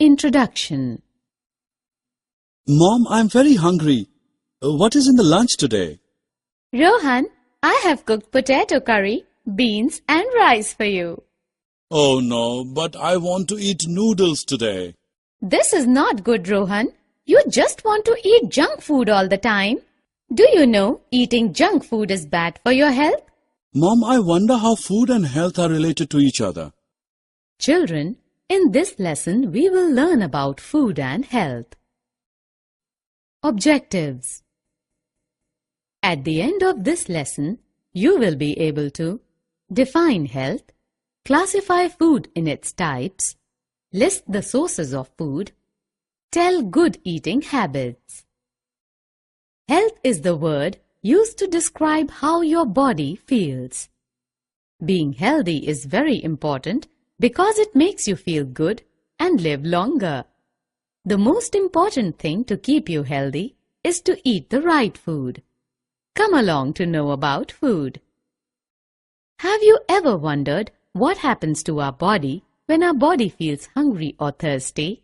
Introduction. Mom, I'm very hungry. What is in the lunch today? Rohan, I have cooked potato curry, beans and rice for you. Oh no, but I want to eat noodles today. This is not good, Rohan. You just want to eat junk food all the time. Do you know eating junk food is bad for your health? Mom, I wonder how food and health are related to each other. Children, in this lesson we will learn about food and health. Objectives. At the end of this lesson, you will be able to define health, classify food in its types, list the sources of food, tell good eating habits. Health is the word used to describe how your body feels. Being healthy is very important because it makes you feel good and live longer. The most important thing to keep you healthy is to eat the right food. Come along to know about food. Have you ever wondered what happens to our body when our body feels hungry or thirsty?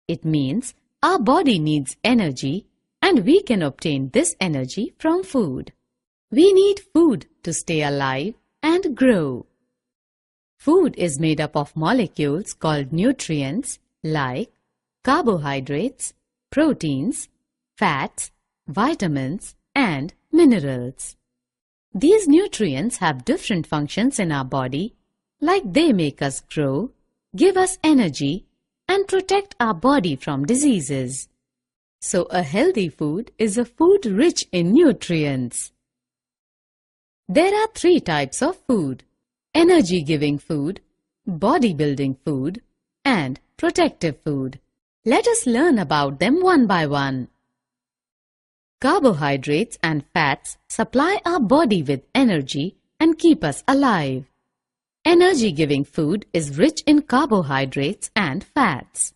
It means our body needs energy and we can obtain this energy from food. We need food to stay alive and grow. Food is made up of molecules called nutrients like carbohydrates, proteins, fats, vitamins, and minerals. These nutrients have different functions in our body, like they make us grow, give us energy, and protect our body from diseases. So a healthy food is a food rich in nutrients. There are 3 types of food: energy-giving food, body-building food, and protective food. Let us learn about them one by one. Carbohydrates and fats supply our body with energy and keep us alive. Energy-giving food is rich in carbohydrates and fats.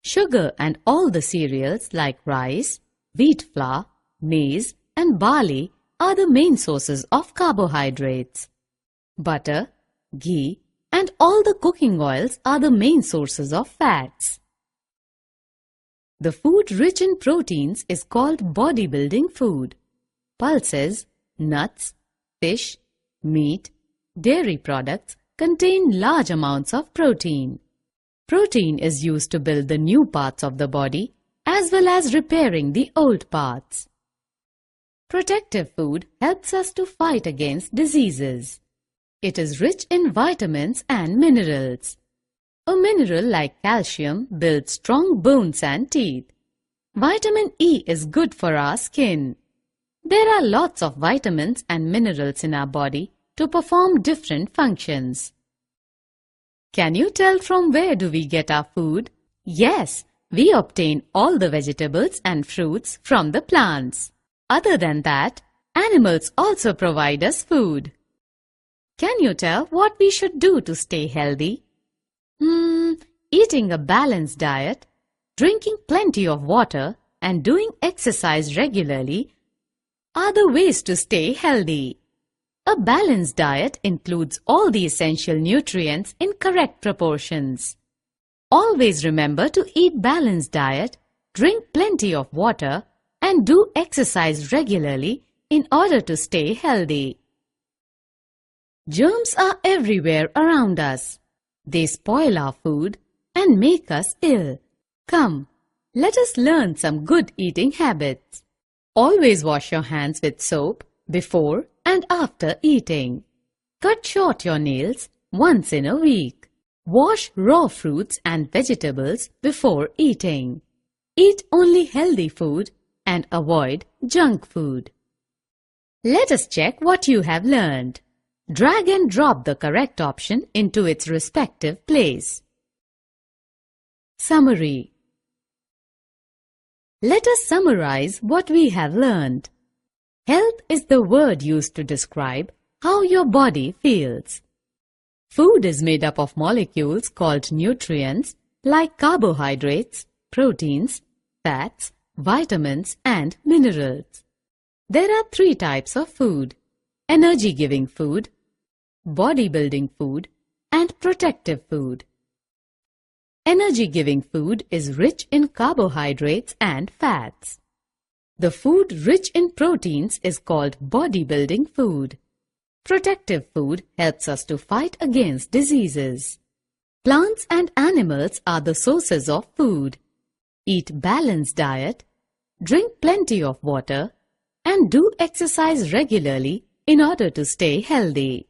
Sugar and all the cereals like rice, wheat flour, maize, and barley are the main sources of carbohydrates. Butter, ghee, and all the cooking oils are the main sources of fats. The food rich in proteins is called bodybuilding food. Pulses, nuts, fish, meat, dairy products contain large amounts of protein. Protein is used to build the new parts of the body as well as repairing the old parts. Protective food helps us to fight against diseases. It is rich in vitamins and minerals. A mineral like calcium builds strong bones and teeth. Vitamin E is good for our skin. There are lots of vitamins and minerals in our body to perform different functions. Can you tell from where do we get our food? Yes, we obtain all the vegetables and fruits from the plants. Other than that, animals also provide us food. Can you tell what we should do to stay healthy? Eating a balanced diet, drinking plenty of water, and doing exercise regularly are the ways to stay healthy. A balanced diet includes all the essential nutrients in correct proportions. Always remember to eat balanced diet, drink plenty of water, and do exercise regularly in order to stay healthy. Germs are everywhere around us. They spoil our food and make us ill. Come, let us learn some good eating habits. Always wash your hands with soap before and after eating. Cut short your nails once in a week. Wash raw fruits and vegetables before eating. Eat only healthy food and avoid junk food. Let us check what you have learned. Drag and drop the correct option into its respective place. Summary. Let us summarize what we have learned. Health is the word used to describe how your body feels. Food is made up of molecules called nutrients like carbohydrates, proteins, fats, vitamins, and minerals. There are 3 types of food: energy-giving food, bodybuilding food, and protective food. Energy-giving food is rich in carbohydrates and fats. The food rich in proteins is called bodybuilding food. Protective food helps us to fight against diseases. Plants and animals are the sources of food. Eat balanced diet, drink plenty of water, and do exercise regularly in order to stay healthy.